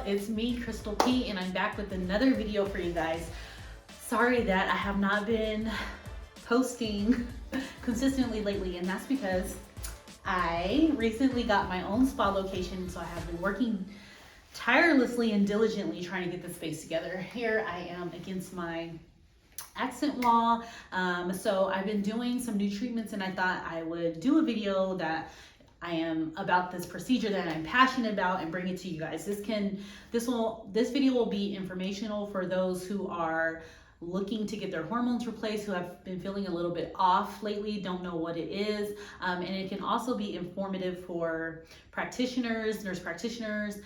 It's me, Crystal P, and I'm back with another video for you guys. Sorry that I have not been posting consistently lately, and that's because I recently got my own spa location, so I have been working tirelessly and diligently trying to get this space together. Here I am against my accent wall. So I've been doing some new treatments, and I thought I would do a video that I am about this procedure that I'm passionate about and bring it to you guys. This video will be informational for those who are looking to get their hormones replaced, who have been feeling a little bit off lately, don't know what it is. And it can also be informative for practitioners, nurse practitioners,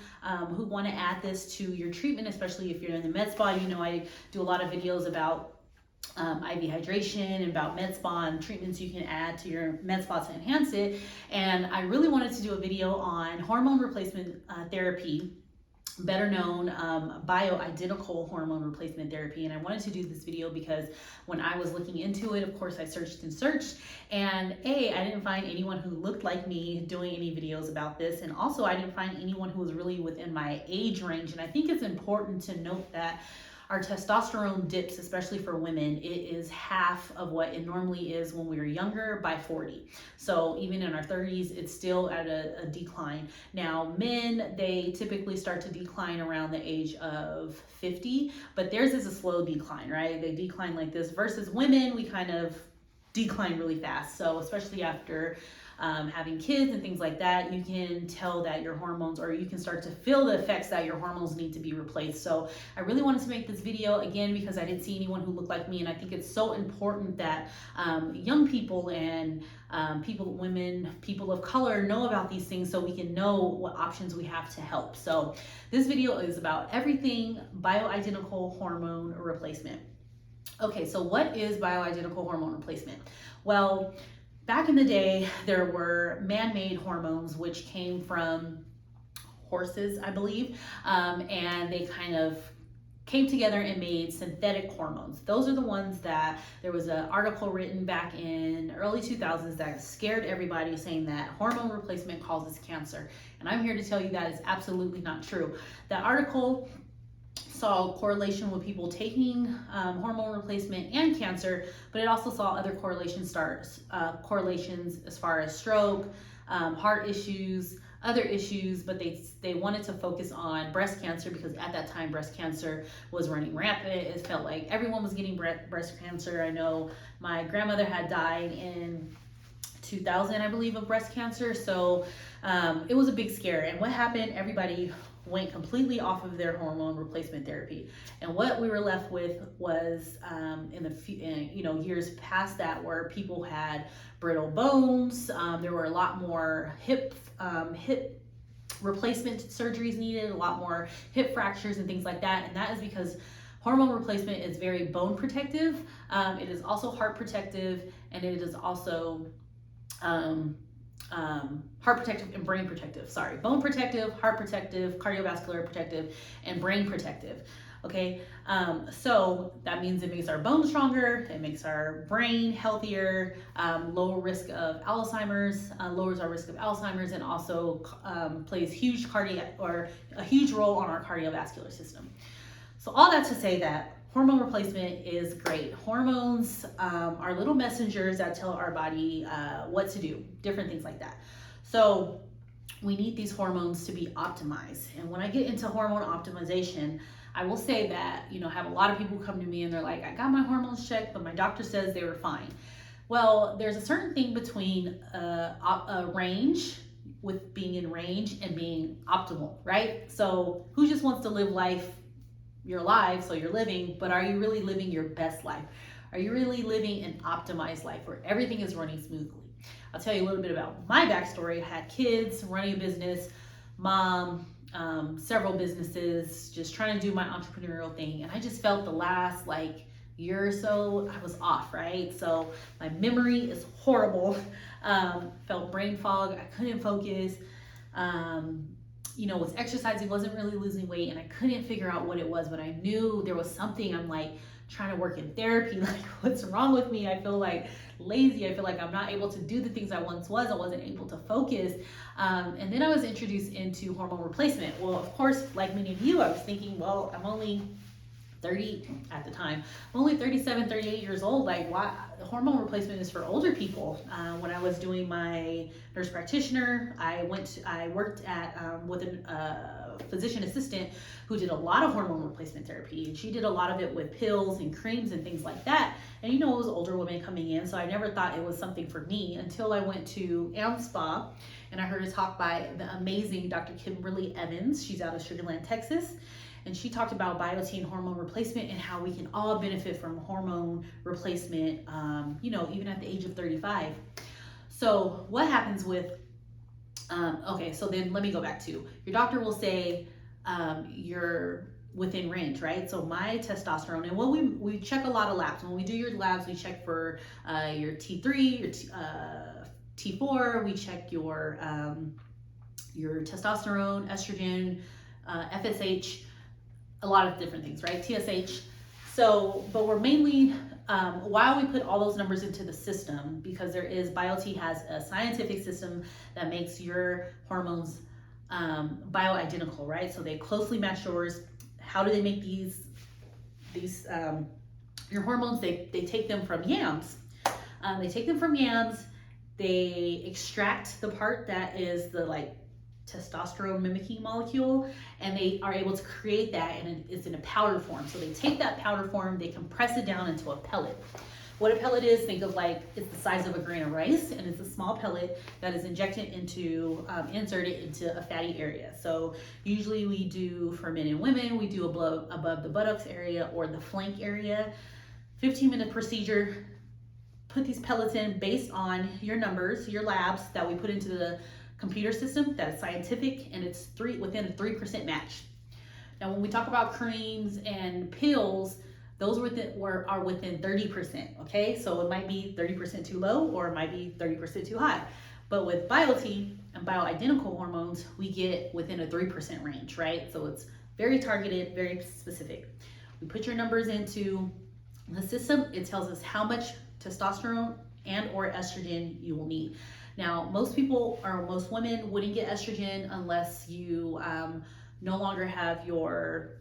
who want to add this to your treatment, especially if you're in the med spa. You know, I do a lot of videos about IV hydration and about med spa and treatments you can add to your med spa to enhance it. And I really wanted to do a video on hormone replacement therapy, better known bioidentical hormone replacement therapy. And I wanted to do this video because when I was looking into it, of course I searched, and I didn't find anyone who looked like me doing any videos about this, and also I didn't find anyone who was really within my age range. And I think it's important to note that our testosterone dips, especially for women, it is half of what it normally is when we were younger by 40. So even in our 30s, it's still at a decline. Now, men, they typically start to decline around the age of 50, but theirs is a slow decline, right? They decline like this, versus women, we kind of decline really fast. So especially after having kids and things like that, you can tell that your hormones, or you can start to feel the effects that your hormones need to be replaced. So I really wanted to make this video again because I didn't see anyone who looked like me, and I think it's so important that young people and women, people of color know about these things so we can know what options we have to help. So this video is about everything bioidentical hormone replacement. Okay, so what is bioidentical hormone replacement? Well, back in the day, there were man-made hormones which came from horses, I believe, and they kind of came together and made synthetic hormones. Those are the ones that there was an article written back in early 2000s that scared everybody, saying that hormone replacement causes cancer. And I'm here to tell you that is absolutely not true. That article saw correlation with people taking hormone replacement and cancer, but it also saw other correlations as far as stroke, heart issues, other issues, but they wanted to focus on breast cancer because at that time breast cancer was running rampant. It felt like everyone was getting breast cancer. I know my grandmother had died in 2000, I believe, of breast cancer. So it was a big scare. And what happened? Everybody went completely off of their hormone replacement therapy, and what we were left with was years past that, where people had brittle bones. There were a lot more hip replacement surgeries needed, a lot more hip fractures and things like that. And that is because hormone replacement is very bone protective. It is also heart protective, and it is also heart protective and brain protective. Sorry, bone protective, heart protective, cardiovascular protective, and brain protective. Okay, so that means it makes our bones stronger, it makes our brain healthier, lowers our risk of Alzheimer's, and also plays a huge role on our cardiovascular system. So all that to say that hormone replacement is great. Hormones are little messengers that tell our body what to do, different things like that. So we need these hormones to be optimized. And when I get into hormone optimization, I will say that, I have a lot of people come to me and they're like, I got my hormones checked, but my doctor says they were fine. Well, there's a certain thing between a range, with being in range, and being optimal, right? So who just wants to live life? You're alive, so you're living, but are you really living your best life? Are you really living an optimized life where everything is running smoothly? I'll tell you a little bit about my backstory. I had kids, running a business, mom, several businesses, just trying to do my entrepreneurial thing. And I just felt the last year or so, I was off, right? So my memory is horrible. Felt brain fog. I couldn't focus. Was exercising, wasn't really losing weight, and I couldn't figure out what it was, but I knew there was something. I'm like, trying to work in therapy. Like, what's wrong with me? I feel like lazy. I feel like I'm not able to do the things I once was. I wasn't able to focus. And then I was introduced into hormone replacement. Well, of course, like many of you, I was thinking, well, I'm only 30 at the time. I'm only 37, 38 years old. Like, why? Hormone replacement is for older people. When I was doing my nurse practitioner, I worked at with a physician assistant who did a lot of hormone replacement therapy, and she did a lot of it with pills and creams and things like that. And it was older women coming in, so I never thought it was something for me until I went to Spa and I heard a talk by the amazing Dr. Kimberly Evans. She's out of Sugar Land, Texas. And she talked about BHRT and hormone replacement and how we can all benefit from hormone replacement, even at the age of 35. So what happens with, okay, so then let me go back to, your doctor will say you're within range, right? So my testosterone, and what we check a lot of labs. When we do your labs, we check for your T3, your T4, we check your testosterone, estrogen, FSH, a lot of different things, right? TSH. So, but we're mainly, why we put all those numbers into the system, because BHRT has a scientific system that makes your hormones bioidentical, right? So they closely match yours. How do they make these your hormones? They take them from yams. They extract the part that is the testosterone mimicking molecule, and they are able to create that, and it's in a powder form. So they take that powder form, they compress it down into a pellet. What a pellet is, think of it's the size of a grain of rice, and it's a small pellet that is inserted into a fatty area. So usually we do, for men and women, we do above the buttocks area or the flank area. 15-minute procedure. Put these pellets in based on your numbers, your labs that we put into the computer system that is scientific, and it's within a 3% match. Now, when we talk about creams and pills, those are within 30%, okay? So it might be 30% too low, or it might be 30% too high. But with BHRT and bioidentical hormones, we get within a 3% range, right? So it's very targeted, very specific. We put your numbers into the system. It tells us how much testosterone and or estrogen you will need. Now, most women wouldn't get estrogen unless you no longer have your,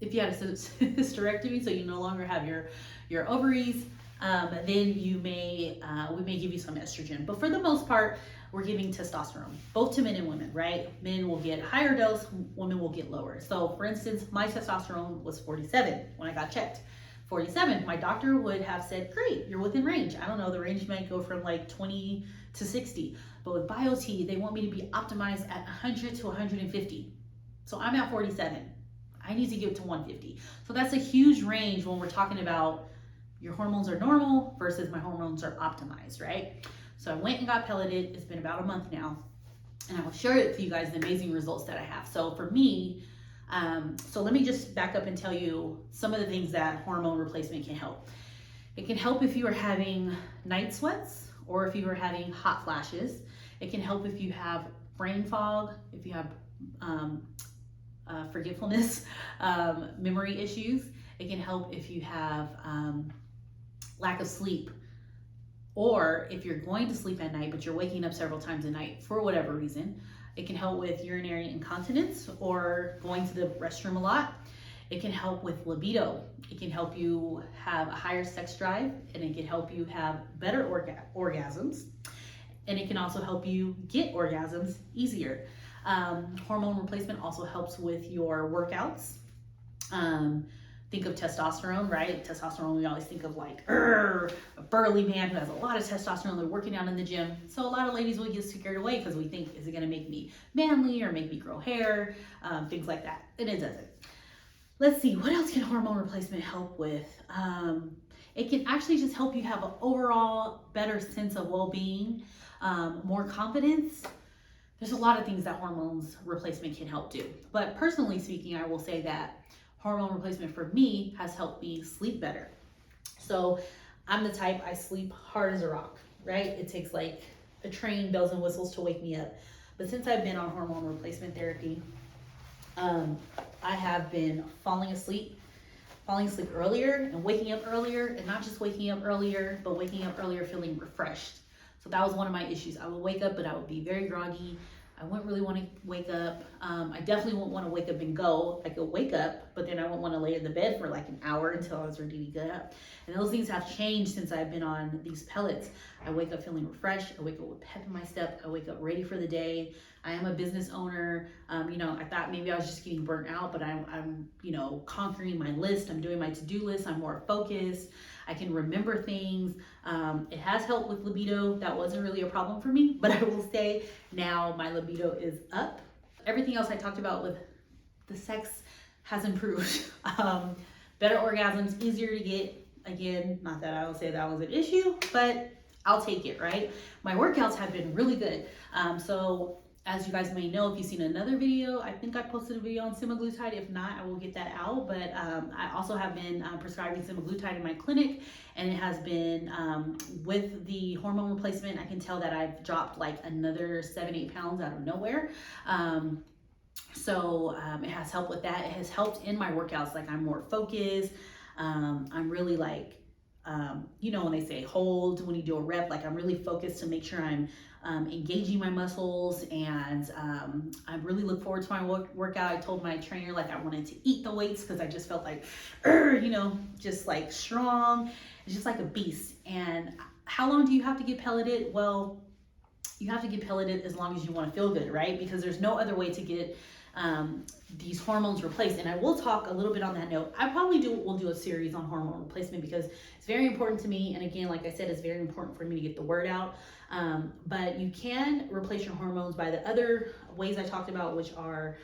if you had a hysterectomy, so you no longer have your ovaries, then we may give you some estrogen. But for the most part, we're giving testosterone, both to men and women, right? Men will get higher dose, women will get lower. So for instance, my testosterone was 47 when I got checked. 47, my doctor would have said, great, you're within range. I don't know, the range might go from 20 to 60. But with BHRT, they want me to be optimized at 100 to 150. So I'm at 47. I need to get to 150. So that's a huge range when we're talking about your hormones are normal versus my hormones are optimized, right? So I went and got pelleted. It's been about a month now. And I will share it with you guys, the amazing results that I have. So for me, so let me just back up and tell you some of the things that hormone replacement can help. It can help if you are having night sweats or if you are having hot flashes. It can help if you have brain fog, if you have forgetfulness, memory issues. It can help if you have lack of sleep, or if you're going to sleep at night but you're waking up several times a night for whatever reason. It can help with urinary incontinence or going to the restroom a lot. It can help with libido. It can help you have a higher sex drive, and it can help you have better orgasms. And it can also help you get orgasms easier. Hormone replacement also helps with your workouts. Think of testosterone, right? Testosterone, we always think of a burly man who has a lot of testosterone. They're working out in the gym. So a lot of ladies will get scared away because we think, is it going to make me manly or make me grow hair? Things like that. And it doesn't. Let's see, what else can hormone replacement help with? It can actually just help you have an overall better sense of well-being, more confidence. There's a lot of things that hormones replacement can help do. But personally speaking, I will say that hormone replacement for me has helped me sleep better. So I'm the type, I sleep hard as a rock, right? It takes a train, bells and whistles to wake me up. But since I've been on hormone replacement therapy, I have been falling asleep falling asleep earlier and waking up earlier, and not just waking up earlier, but waking up earlier feeling refreshed. So that was one of my issues. I would wake up, but I would be very groggy. I wouldn't really want to wake up. I definitely wouldn't want to wake up and go. I could wake up, but then I wouldn't want to lay in the bed for like an hour until I was ready to get up. And those things have changed since I've been on these pellets. I wake up feeling refreshed. I wake up with pep in my step. I wake up ready for the day. I am a business owner. You know, I thought maybe I was just getting burnt out, but I'm you know, conquering my list. I'm doing my to-do list. I'm more focused. I can remember things. It has helped with libido. That wasn't really a problem for me, but I will say now my libido is up. Everything else I talked about with the sex has improved. Better orgasms, easier to get. Again, not that I will say that was an issue, but I'll take it, right? My workouts have been really good. So as you guys may know, if you've seen another video, I think I posted a video on semaglutide. If not, I will get that out. But I also have been prescribing semaglutide in my clinic, and it has been with the hormone replacement. I can tell that I've dropped like another 7-8 pounds out of nowhere. So it has helped with that. It has helped in my workouts. Like I'm more focused. I'm really like, you know, when they say hold, when you do a rep, like I'm really focused to make sure I'm engaging my muscles, and I really look forward to my workout. I told my trainer like I wanted to eat the weights because I just felt like, you know, just like strong, just like a beast. And how long do you have to get pelleted? Well, you have to get pelleted as long as you want to feel good, right? Because there's no other way to get these hormones replaced. And I will talk a little bit on that note. I probably will do a series on hormone replacement because it's very important to me. And again, like I said, it's very important for me to get the word out. But you can replace your hormones by the other ways I talked about, which are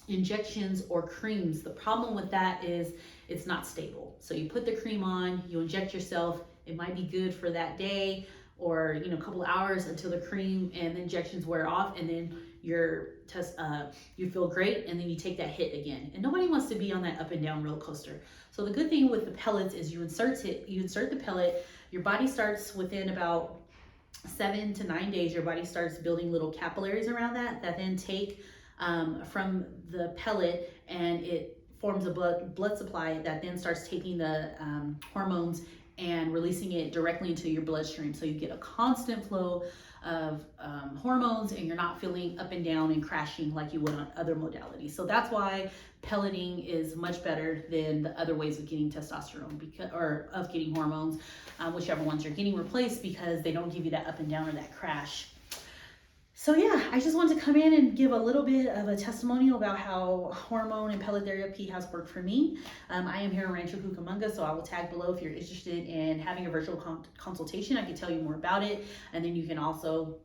injections or creams. The problem with that is it's not stable. So you put the cream on, you inject yourself. It might be good for that day or, you know, a couple of hours until the cream and the injections wear off, and then you feel great, and then you take that hit again. And nobody wants to be on that up and down roller coaster. So the good thing with the pellets is you insert the pellet, your body starts within about 7 to 9 days, your body starts building little capillaries around that then take from the pellet, and it forms a blood supply that then starts taking the hormones and releasing it directly into your bloodstream. So you get a constant flow of hormones, and you're not feeling up and down and crashing like you would on other modalities. So that's why pelleting is much better than the other ways of getting testosterone or of getting hormones, whichever ones you're getting replaced, because they don't give you that up and down or that crash. So yeah, I just wanted to come in and give a little bit of a testimonial about how hormone and pellet therapy has worked for me. I am here in Rancho Cucamonga, so I will tag below if you're interested in having a virtual consultation. I can tell you more about it, and then you can also,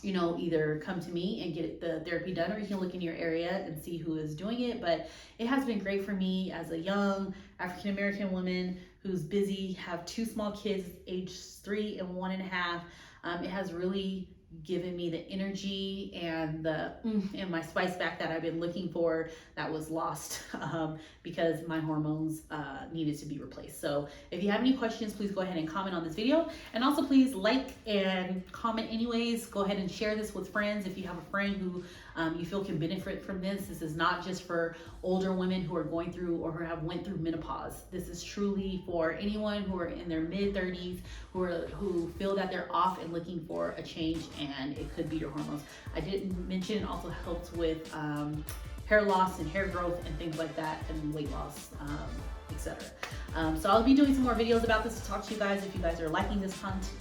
you know, either come to me and get the therapy done, or you can look in your area and see who is doing it. But it has been great for me as a young African-American woman who's busy, have 2 small kids, age 3 and 1.5. It has really given me the energy and the and my spice back that I've been looking for, that was lost because my hormones needed to be replaced. So if you have any questions, please go ahead and comment on this video, and also please like and comment anyways. Go ahead and share this with friends if you have a friend who you feel can benefit from this. This is not just for older women who are going through or who have went through menopause. This is truly for anyone who are in their mid-30s who feel that they're off and looking for a change, and it could be your hormones. I didn't mention it also helps with hair loss and hair growth and things like that, and weight loss, etc. So I'll be doing some more videos about this to talk to you guys. If you guys are liking this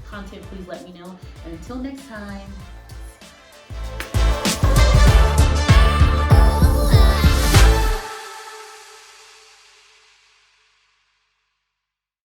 content, please let me know. And until next time.